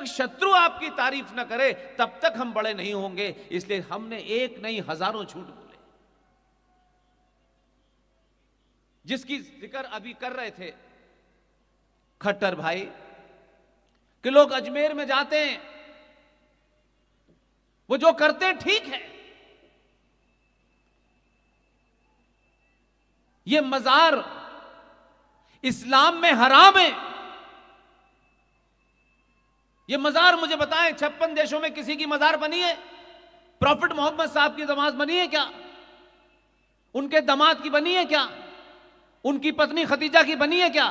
तक शत्रु आपकी तारीफ न करे तब तक हम बड़े नहीं होंगे। इसलिए हमने एक नहीं हजारों झूठ बोले। जिसकी जिक्र अभी कर रहे थे खट्टर भाई कि लोग अजमेर में जाते हैं, वो जो करते हैं ठीक है। ये मजार इस्लाम में हराम है। ये मजार मुझे बताएं 56 देशों में किसी की मजार बनी है? प्रॉफिट मोहम्मद साहब की दमाद बनी है क्या? उनके दामाद की बनी है क्या? उनकी पत्नी खदीजा की बनी है क्या?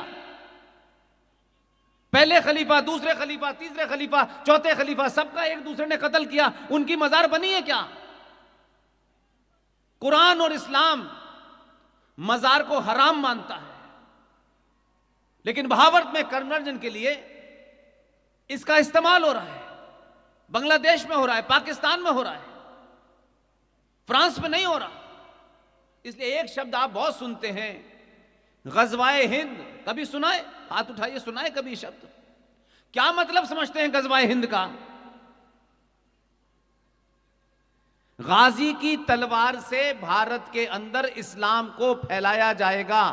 पहले खलीफा, दूसरे खलीफा, तीसरे खलीफा, चौथे खलीफा, सबका एक दूसरे ने कत्ल किया, उनकी मजार बनी है क्या? कुरान और इस्लाम मजार को हराम मानता है, लेकिन बहावर्त में कन्वर्जन के लिए इसका इस्तेमाल हो रहा है। बांग्लादेश में हो रहा है, पाकिस्तान में हो रहा है, फ्रांस में नहीं हो रहा। इसलिए एक शब्द आप बहुत सुनते हैं, गजवाए हिंद। कभी सुनाए? हाथ उठाइए, सुनाए कभी शब्द? क्या मतलब समझते हैं गजवाए हिंद का? गाजी की तलवार से भारत के अंदर इस्लाम को फैलाया जाएगा।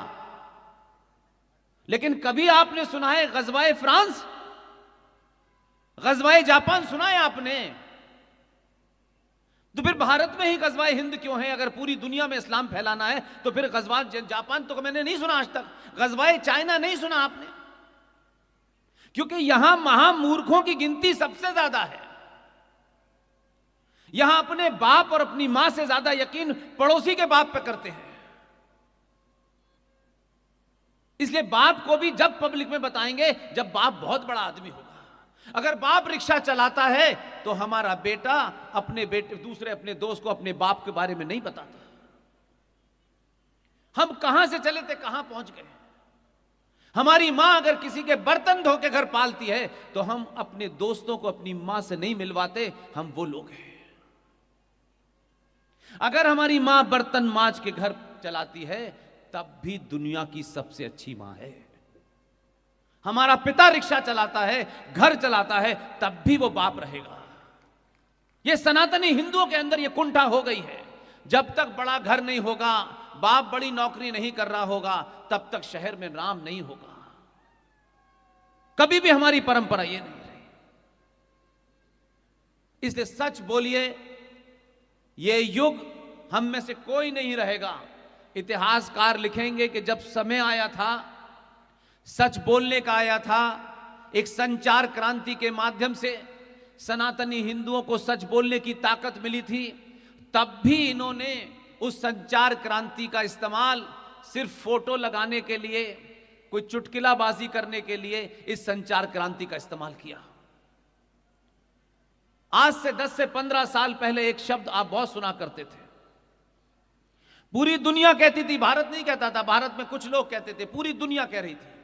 लेकिन कभी आपने सुना है गजवाए फ्रांस, गजवाए जापान सुना है आपने? तो फिर भारत में ही गजवाए हिंद क्यों है? अगर पूरी दुनिया में इस्लाम फैलाना है तो फिर गजवा जापान तो मैंने नहीं सुना आज तक, गजवाए चाइना नहीं सुना आपने, क्योंकि यहां महामूर्खों की गिनती सबसे ज्यादा है। यहां अपने बाप और अपनी मां से ज्यादा यकीन पड़ोसी के बाप पे करते हैं। इसलिए बाप को भी जब पब्लिक में बताएंगे जब बाप बहुत बड़ा आदमी होगा। अगर बाप रिक्शा चलाता है तो हमारा बेटा अपने बेटे, दूसरे अपने दोस्त को अपने बाप के बारे में नहीं बताता। हम कहां से चले थे, कहां पहुंच गए। हमारी मां अगर किसी के बर्तन धो के घर पालती है तो हम अपने दोस्तों को अपनी मां से नहीं मिलवाते, हम वो लोग हैं। अगर हमारी मां बर्तन मांज के घर चलाती है तब भी दुनिया की सबसे अच्छी मां है। हमारा पिता रिक्शा चलाता है, घर चलाता है, तब भी वो बाप रहेगा। ये सनातनी हिंदुओं के अंदर ये कुंठा हो गई है। जब तक बड़ा घर नहीं होगा, बाप बड़ी नौकरी नहीं कर रहा होगा, तब तक शहर में राम नहीं होगा। कभी भी हमारी परंपरा ये नहीं रही। इसलिए सच बोलिए, ये युग हम में से कोई नहीं रहेगा। इतिहासकार लिखेंगे कि जब समय आया था, सच बोलने का आया था, एक संचार क्रांति के माध्यम से सनातनी हिंदुओं को सच बोलने की ताकत मिली थी, तब भी इन्होंने उस संचार क्रांति का इस्तेमाल सिर्फ फोटो लगाने के लिए, कोई चुटकिलाबाजी करने के लिए इस संचार क्रांति का इस्तेमाल किया। आज से 10 से 15 साल पहले एक शब्द आप बहुत सुना करते थे, पूरी दुनिया कहती थी, भारत नहीं कहता था, भारत में कुछ लोग कहते थे, पूरी दुनिया कह रही थी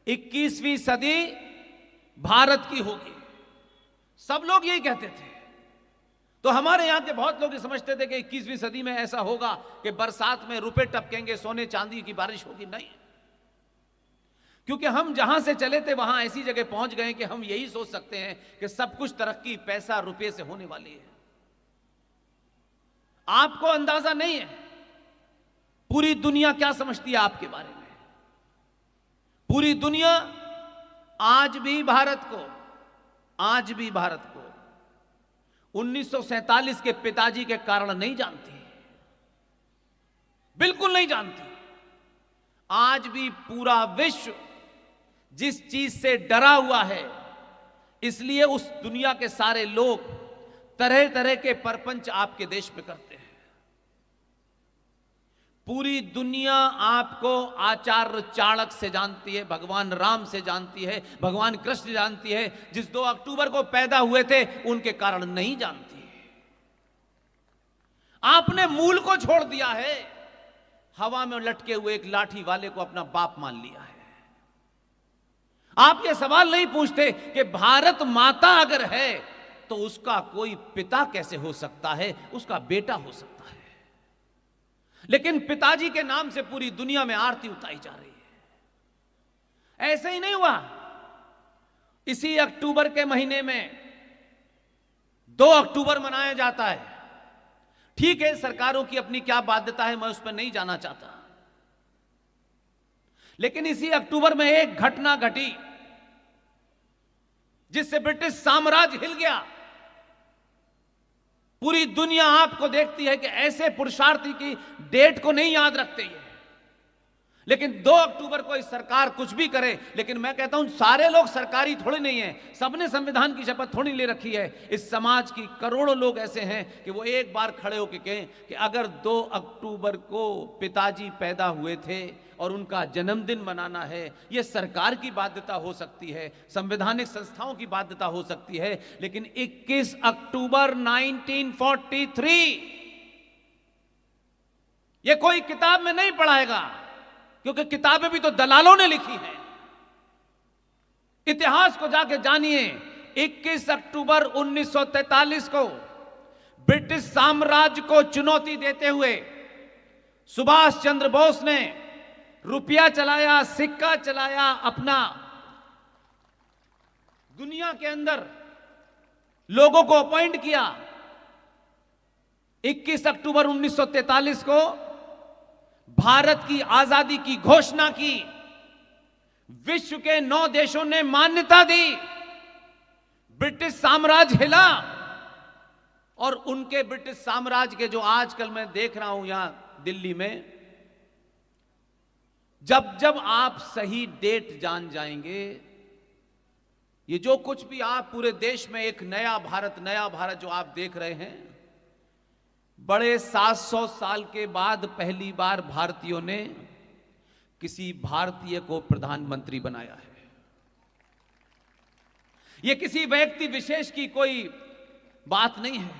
21वीं सदी भारत की होगी। सब लोग यही कहते थे। तो हमारे यहां के बहुत लोग समझते थे कि 21वीं सदी में ऐसा होगा कि बरसात में रुपए टपकेंगे, सोने चांदी की बारिश होगी। नहीं, क्योंकि हम जहां से चले थे वहां ऐसी जगह पहुंच गए कि हम यही सोच सकते हैं कि सब कुछ तरक्की पैसा रुपए से होने वाली है। आपको अंदाजा नहीं है पूरी दुनिया क्या समझती है आपके बारे में। पूरी दुनिया आज भी भारत को 1947 के पिताजी के कारण नहीं जानती, बिल्कुल नहीं जानती। आज भी पूरा विश्व जिस चीज से डरा हुआ है, इसलिए उस दुनिया के सारे लोग तरह तरह के परपंच आपके देश में करते हैं। पूरी दुनिया आपको आचार्य चाणक्य से जानती है, भगवान राम से जानती है, भगवान कृष्ण जानती है, जिस 2 अक्टूबर को पैदा हुए थे उनके कारण नहीं जानती। आपने मूल को छोड़ दिया है, हवा में लटके हुए एक लाठी वाले को अपना बाप मान लिया है। आप ये सवाल नहीं पूछते कि भारत माता अगर है तो उसका कोई पिता कैसे हो सकता है, उसका बेटा हो सकता है। लेकिन पिताजी के नाम से पूरी दुनिया में आरती उतारी जा रही है। ऐसे ही नहीं हुआ, इसी अक्टूबर के महीने में 2 अक्टूबर मनाया जाता है। ठीक है, सरकारों की अपनी क्या बाध्यता है, मैं उस पर नहीं जाना चाहता, लेकिन इसी अक्टूबर में एक घटना घटी जिससे ब्रिटिश साम्राज्य हिल गया। पूरी दुनिया आपको देखती है कि ऐसे पुरुषार्थी की डेट को नहीं याद रखते हैं, लेकिन 2 अक्टूबर को इस सरकार कुछ भी करे, लेकिन मैं कहता हूं सारे लोग सरकारी थोड़ी नहीं है, सबने संविधान की शपथ थोड़ी ले रखी है। इस समाज की करोड़ों लोग ऐसे हैं कि वो एक बार खड़े होकर कहें कि अगर 2 अक्टूबर को पिताजी पैदा हुए थे और उनका जन्मदिन मनाना है, यह सरकार की बाध्यता हो सकती है, संवैधानिक संस्थाओं की बाध्यता हो सकती है, लेकिन 21 अक्टूबर 1943 यह कोई किताब में नहीं पढ़ाएगा, क्योंकि किताबें भी तो दलालों ने लिखी हैं। इतिहास को जाके जानिए। 21 अक्टूबर 1943 को ब्रिटिश साम्राज्य को चुनौती देते हुए सुभाष चंद्र बोस ने रुपया चलाया, सिक्का चलाया, अपना दुनिया के अंदर लोगों को अपॉइंट किया। 21 अक्टूबर 1943 को भारत की आजादी की घोषणा की। विश्व के 9 देशों ने मान्यता दी। ब्रिटिश साम्राज्य हिला और उनके ब्रिटिश साम्राज्य के जो आजकल मैं देख रहा हूं यहां दिल्ली में, जब जब आप सही डेट जान जाएंगे, ये जो कुछ भी आप पूरे देश में एक नया भारत जो आप देख रहे हैं, बड़े 700 साल के बाद पहली बार भारतीयों ने किसी भारतीय को प्रधानमंत्री बनाया है। यह किसी व्यक्ति विशेष की कोई बात नहीं है।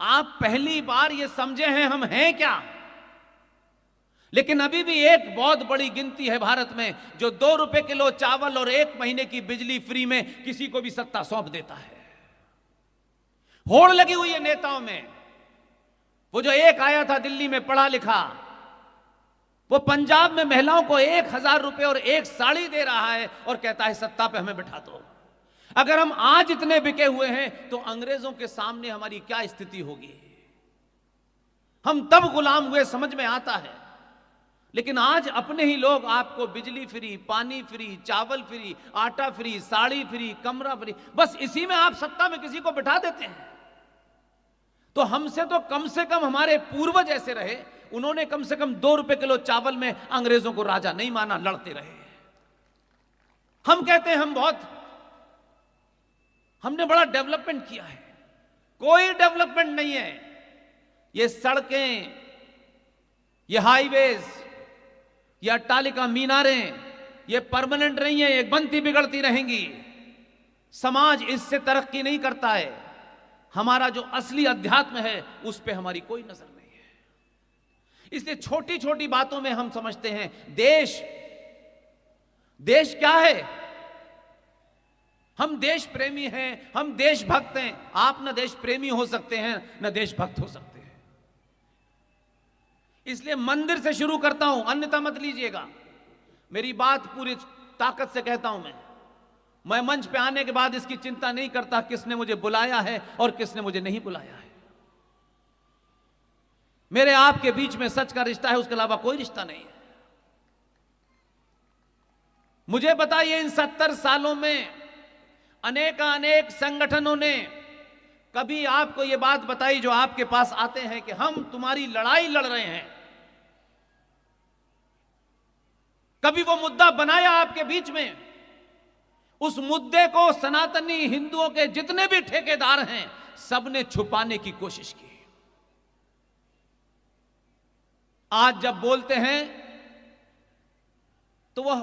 आप पहली बार यह समझे हैं हम हैं क्या। लेकिन अभी भी एक बहुत बड़ी गिनती है भारत में जो 2 रुपए किलो चावल और 1 महीने की बिजली फ्री में किसी को भी सत्ता सौंप देता है। होड़ लगी हुई है नेताओं में। वो जो एक आया था दिल्ली में पढ़ा लिखा, वो पंजाब में महिलाओं को 1000 रुपए और 1 साड़ी दे रहा है और कहता है सत्ता पे हमें बिठा दो। अगर हम आज इतने बिके हुए हैं तो अंग्रेजों के सामने हमारी क्या स्थिति होगी। हम तब गुलाम हुए समझ में आता है, लेकिन आज अपने ही लोग आपको बिजली फ्री, पानी फ्री, चावल फ्री, आटा फ्री, साड़ी फ्री, कमरा फ्री, बस इसी में आप सत्ता में किसी को बिठा देते हैं। तो हमसे तो कम से कम हमारे पूर्वज ऐसे रहे, उन्होंने कम से कम 2 रुपए किलो चावल में अंग्रेजों को राजा नहीं माना, लड़ते रहे। हम कहते हैं हमने बड़ा डेवलपमेंट किया है। कोई डेवलपमेंट नहीं है। ये सड़कें, ये हाईवेज, ये अट्टालिका मीनारें, ये परमानेंट नहीं है, ये बनती बिगड़ती रहेंगी। समाज इससे तरक्की नहीं करता है। हमारा जो असली अध्यात्म है उस पे हमारी कोई नजर नहीं है। इसलिए छोटी छोटी बातों में हम समझते हैं देश क्या है। हम देश प्रेमी हैं, हम देशभक्त हैं। आप न देश प्रेमी हो सकते हैं न देशभक्त हो सकते हैं। इसलिए मंदिर से शुरू करता हूं, अन्यथा मत लीजिएगा। मेरी बात पूरी ताकत से कहता हूं। मैं मंच पे आने के बाद इसकी चिंता नहीं करता किसने मुझे बुलाया है और किसने मुझे नहीं बुलाया है। मेरे आपके बीच में सच का रिश्ता है, उसके अलावा कोई रिश्ता नहीं है। मुझे बताइए, इन 70 सालों में अनेक संगठनों ने कभी आपको यह बात बताई जो आपके पास आते हैं कि हम तुम्हारी लड़ाई लड़ रहे हैं? कभी वो मुद्दा बनाया आपके बीच में? उस मुद्दे को सनातनी हिंदुओं के जितने भी ठेकेदार हैं सबने छुपाने की कोशिश की। आज जब बोलते हैं तो वह